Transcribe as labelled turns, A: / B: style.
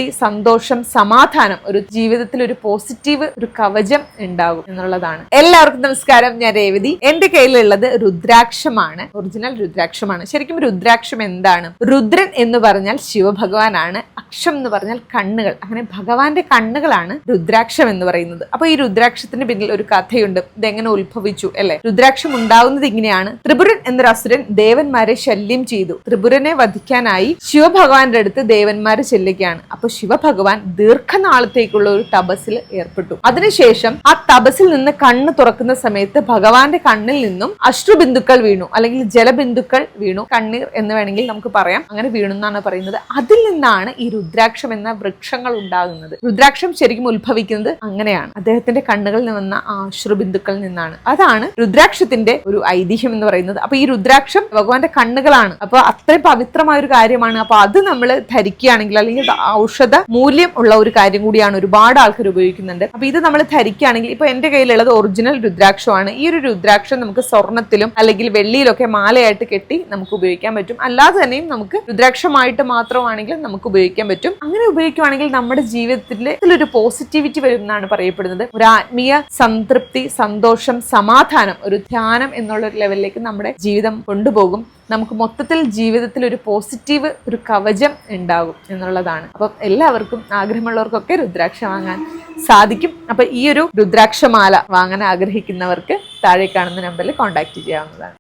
A: സംതൃപ്തി, സന്തോഷം, സമാധാനം, ഒരു ജീവിതത്തിൽ ഒരു പോസിറ്റീവ് ഒരു കവചം ഉണ്ടാകും എന്നുള്ളതാണ്. എല്ലാവർക്കും നമസ്കാരം. ഞാൻ രേവതി. എന്റെ കയ്യിലുള്ളത് രുദ്രാക്ഷമാണ്. ഒറിജിനൽ രുദ്രാക്ഷമാണ്. ശരിക്കും രുദ്രാക്ഷം എന്താണ്? രുദ്രൻ എന്ന് പറഞ്ഞാൽ ശിവഭഗവാനാണ്. അക്ഷം എന്ന് പറഞ്ഞാൽ കണ്ണുകൾ. അങ്ങനെ ഭഗവാന്റെ കണ്ണുകളാണ് രുദ്രാക്ഷം എന്ന് പറയുന്നത്. അപ്പൊ ഈ രുദ്രാക്ഷത്തിന് പിന്നിൽ ഒരു കഥയുണ്ട്. ഇതെങ്ങനെ ഉത്ഭവിച്ചു അല്ലെ? രുദ്രാക്ഷം ഉണ്ടാവുന്നത് ഇങ്ങനെയാണ്. ത്രിപുരൻ എന്നൊരു അസുരൻ ദേവന്മാരെ ശല്യം ചെയ്തു. ത്രിപുരനെ വധിക്കാനായി ശിവഭഗവാന്റെ അടുത്ത് ദേവന്മാര് ചെല്ലുകയാണ്. അപ്പൊ ശിവഭഗവാൻ ദീർഘനാളത്തേക്കുള്ള ഒരു തപസ്സിൽ ഏർപ്പെട്ടു. അതിനുശേഷം ആ തപസ്സിൽ നിന്ന് കണ്ണ് തുറക്കുന്ന സമയത്ത് ഭഗവാന്റെ കണ്ണിൽ നിന്നും അശ്രുബിന്ദുക്കൾ വീണു, അല്ലെങ്കിൽ ജലബിന്ദുക്കൾ വീണു. കണ്ണീർ എന്ന് വേണമെങ്കിൽ നമുക്ക് പറയാം. അങ്ങനെ വീണു എന്നാണ് പറയുന്നത്. അതിൽ നിന്നാണ് ഈ രുദ്രാക്ഷം എന്ന വൃക്ഷങ്ങൾ ഉണ്ടാകുന്നത്. രുദ്രാക്ഷം ശരിക്കും ഉത്ഭവിക്കുന്നത് അങ്ങനെയാണ്. അദ്ദേഹത്തിന്റെ കണ്ണുകളിൽ നിന്ന് വന്ന ആ അശ്രുബിന്ദുക്കളിൽ നിന്നാണ്. അതാണ് രുദ്രാക്ഷത്തിന്റെ ഒരു ഐതിഹ്യം എന്ന് പറയുന്നത്. അപ്പൊ ഈ രുദ്രാക്ഷം ഭഗവാന്റെ കണ്ണുകളാണ്. അപ്പൊ അത്രയും പവിത്രമായ ഒരു കാര്യമാണ്. അപ്പൊ അത് നമ്മൾ ധരിക്കുകയാണെങ്കിൽ, അല്ലെങ്കിൽ ഔഷധ മൂല്യം ഉള്ള ഒരു കാര്യം കൂടിയാണ്. ഒരുപാട് ആൾക്കാർ ഉപയോഗിക്കുന്നുണ്ട്. അപ്പൊ ഇത് നമ്മൾ ധരിക്കുകയാണെങ്കിൽ, ഇപ്പൊ എന്റെ കയ്യിലുള്ളത് ഒറിജിനൽ രുദ്രാക്ഷമാണ്. ഈ ഒരു രുദ്രാക്ഷം നമുക്ക് സ്വർണത്തിലും അല്ലെങ്കിൽ വെള്ളിയിലൊക്കെ മാലയായിട്ട് കെട്ടി നമുക്ക് ഉപയോഗിക്കാൻ പറ്റും. അല്ലാതെ തന്നെയും നമുക്ക് രുദ്രാക്ഷമായിട്ട് മാത്രമാണെങ്കിൽ നമുക്ക് ഉപയോഗിക്കാൻ പറ്റും. അങ്ങനെ ഉപയോഗിക്കുകയാണെങ്കിൽ നമ്മുടെ ജീവിതത്തിൽ ഒരു പോസിറ്റിവിറ്റി വരും എന്നാണ് പറയപ്പെടുന്നത്. ഒരു ആത്മീയ സംതൃപ്തി, സന്തോഷം, സമാധാനം, ഒരു ധ്യാനം എന്നുള്ള ഒരു ലെവലിലേക്ക് നമ്മുടെ ജീവിതം കൊണ്ടുപോകും. നമുക്ക് മൊത്തത്തിൽ ജീവിതത്തിൽ ഒരു പോസിറ്റീവ് ഒരു കവചം ഉണ്ടാകും എന്നുള്ളതാണ്. അപ്പം എല്ലാവർക്കും, ആഗ്രഹമുള്ളവർക്കൊക്കെ രുദ്രാക്ഷ വാങ്ങാൻ സാധിക്കും. അപ്പൊ ഈ ഒരു രുദ്രാക്ഷമാല വാങ്ങാൻ ആഗ്രഹിക്കുന്നവർക്ക് താഴെ കാണുന്ന നമ്പറിൽ കോൺടാക്ട് ചെയ്യാവുന്നതാണ്.